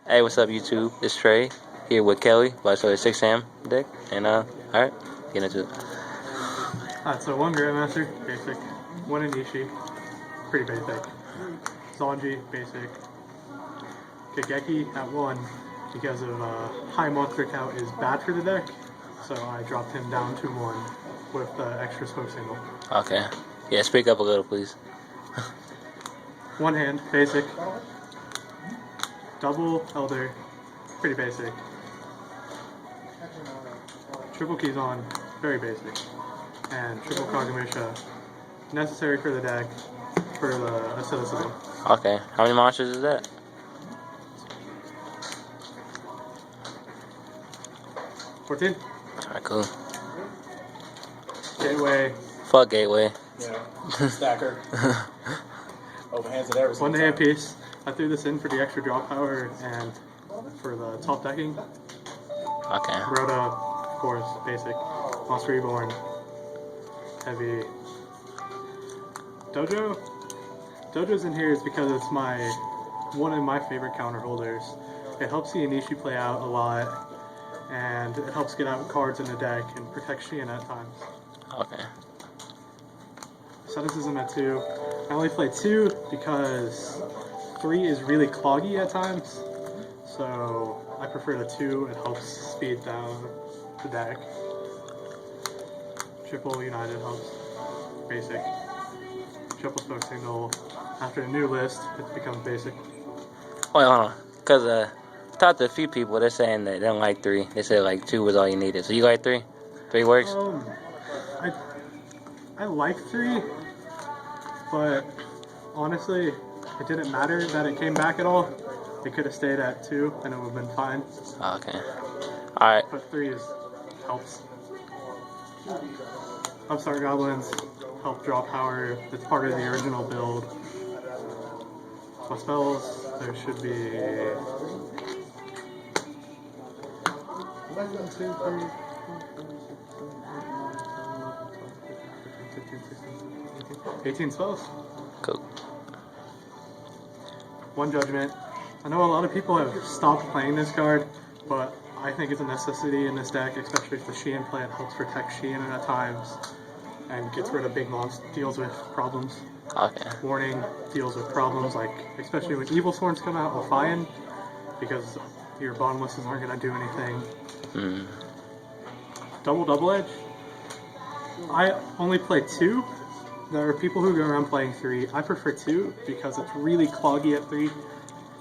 Hey, what's up, YouTube? It's Trey here with Kelly, Vice Lord 6 Sam deck, and alright, get into it. Alright, so one Grandmaster, basic. One Inishi, pretty basic. Zanji, basic. Kageki at 1 because of high monster count is bad for the deck, so I dropped him down to 1 with the extra smoke signal. Okay. Yeah, speak up a little, please. One hand, basic. Double Elder, pretty basic. Triple Keys on, very basic. And triple Kagemusha, necessary for the deck for the acidity. Okay. How many monsters is that? 14. Alright, cool. Gateway. Fuck Gateway. Yeah. Stacker. Open hands at every single One hand time. piece. I threw this in for the extra draw power and for the top decking. Okay. Rhoda, of course, basic. Monster Reborn. Heavy. Dojo. Dojo's in here is because it's one of my favorite counter holders. It helps the Inishi play out a lot, and it helps get out cards in the deck and protect Shein at times. Okay. Asceticism at 2. I only play 2 because 3 is really cloggy at times, so I prefer the 2. It helps speed down the deck. Triple United helps. Basic. Triple Smoke Signal. After a new list, it becomes basic. Wait, hold on. Because I talked to a few people, they're saying that they don't like 3. They said like 2 was all you needed. So you like 3? 3 works? I like 3, but honestly, it didn't matter that it came back at all. It could have stayed at 2 and it would have been fine. Okay. Alright. But 3 helps. Upstart Goblins help draw power. It's part of the original build. For spells, there should be 18 spells. Cool. One Judgment. I know a lot of people have stopped playing this card, but I think it's a necessity in this deck, especially if the Shein plant helps protect Shein at times and gets rid of big monsters, deals with problems. Okay. Warning deals with problems, like especially when Evil Swarms come out with Fian, because your bottomlesses aren't going to do anything. Double Edge. I only play 2. There are people who go around playing 3. I prefer 2 because it's really cloggy at 3,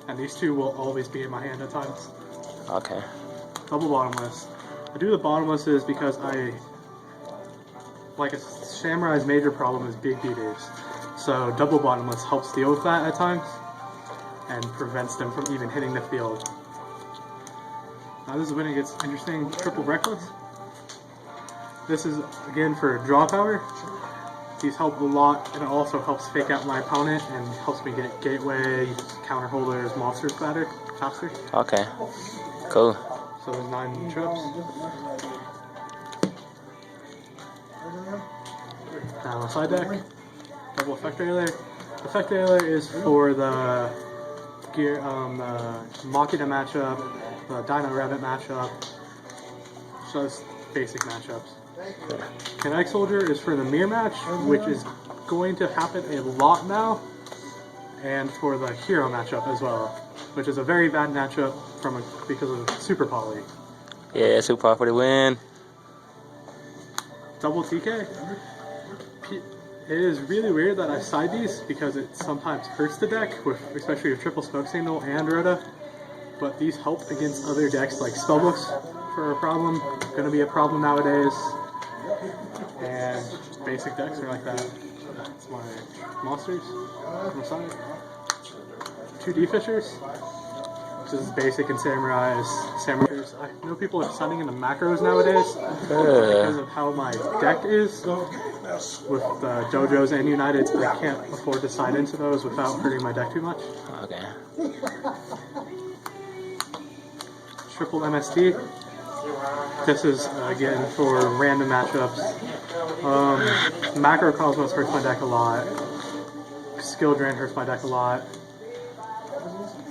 and these 2 will always be in my hand at times. Okay. Double Bottomless. I do the Bottomlesses because like a Samurai's major problem is big DDs. So double Bottomless helps deal with that at times and prevents them from even hitting the field. Now this is when it gets interesting. Triple Reckless. This is again for draw power. These help a lot, and it also helps fake out my opponent and helps me get gateway, counter holders, monsters faster. Okay. Cool. So there's 9 trips. Now side deck. Double Effect Railer. Effect Railer is for the gear, Machina matchup, the Dino Rabbit matchup. So it's basic matchups. Kinetic Soldier is for the mirror match, which is going to happen a lot now, and for the hero matchup as well, which is a very bad matchup because of Super Poly. Yeah, Super Power for the win. Double TK. It is really weird that I side these because it sometimes hurts the deck, especially with Triple Smoke Signal and Rhoda. But these help against other decks like Spellbooks for a problem. Going to be a problem nowadays. And basic decks are like that. That's my monsters on the side. 2D Fishers. This is basic in Samurais. I know people are sunning into macros nowadays because of how my deck is. With Dojos and Uniteds, I can't afford to sign into those without hurting my deck too much. Okay. Triple MST. This is, again, for random matchups. Macrocosmos hurts my deck a lot. Skill Drain hurts my deck a lot.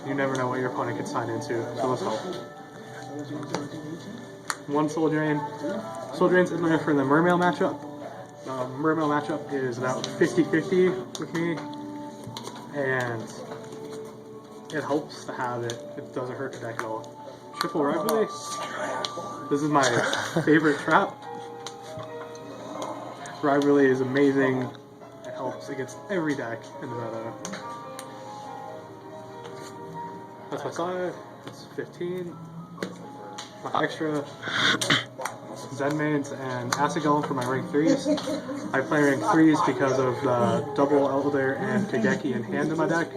you never know what your opponent could sign into, so let's hope. One Soul Drain. Soul Drain's in there for the Mermail matchup. The Mermail matchup is about 50-50 with me, and it helps to have it. It doesn't hurt the deck at all. Triple Rivalry. This is my favorite trap. Rivalry is amazing. It helps against every deck in the meta. That's my side. It's 15. My extra Zenmains and Acid Golem for my rank 3s. I play rank 3s because of the double Elder and Kageki in hand in my deck.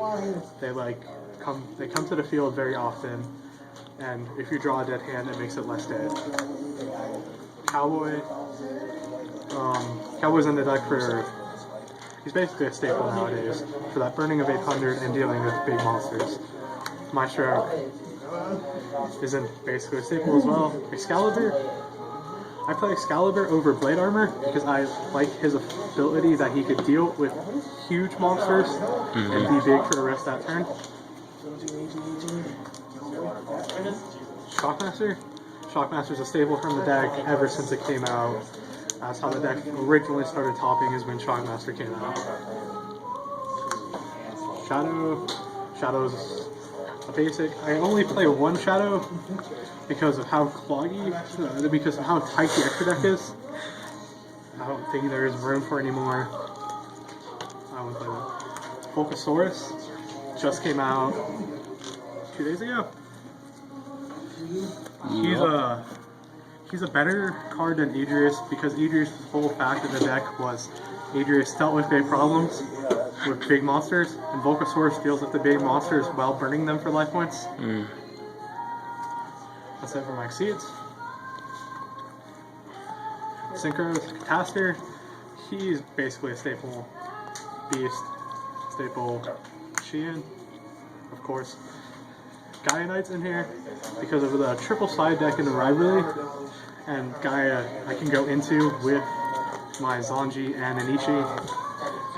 They come to the field very often, and if you draw a dead hand, it makes it less dead. Cowboy. Cowboy's in the deck for... He's basically a staple nowadays for that burning of 800 and dealing with big monsters. Maestro isn't basically a staple as well. Excalibur. I play Excalibur over Blade Armor because I like his ability that he could deal with huge monsters and be big for the rest of that turn. Shockmaster. Shockmaster's a staple from the deck ever since it came out. That's how the deck originally started topping, is when Shockmaster came out. Shadow. Shadow's a basic. I only play one Shadow because of how cloggy, because of how tight the extra deck is. I don't think there is room for any more. I won't play that. Volcasaurus just came out 2 days ago. He's a better card than Adrius because Adrius' whole fact of the deck was Adrius dealt with big problems with big monsters, and Volcasaurus deals with the big monsters while burning them for life points. That's it for my Exceeds. Synchro's Catastor. He's basically a staple beast, staple Sheehan, of course. Gaia Knight's in here because of the triple side deck in the rivalry, and Gaia I can go into with my Zanji and Anichi,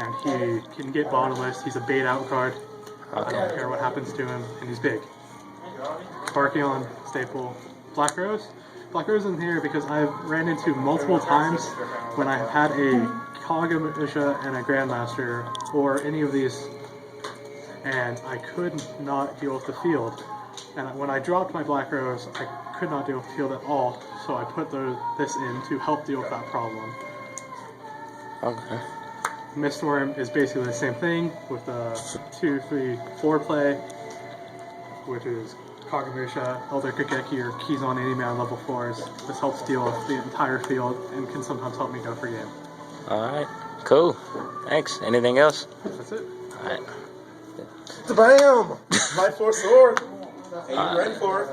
and he can get bottomless. He's a bait out card. I don't care what happens to him, and he's big. Sparkion, staple. Black Rose. Black Rose in here because I've ran into multiple times when I've had a Kagamisha and a Grandmaster, or any of these, and I could not deal with the field. And when I dropped my Black Rose, I could not deal with the field at all, so I put this in to help deal with that problem. Okay. Mistworm is basically the same thing with the 2, 3, 4 play, which is Kagamisha, Elder Kageki, or keys on any man level 4s. This helps deal with the entire field and can sometimes help me go for game. Alright, cool. Thanks. Anything else? That's it. Alright. Bam! Light Force Sword. Are you ready for it?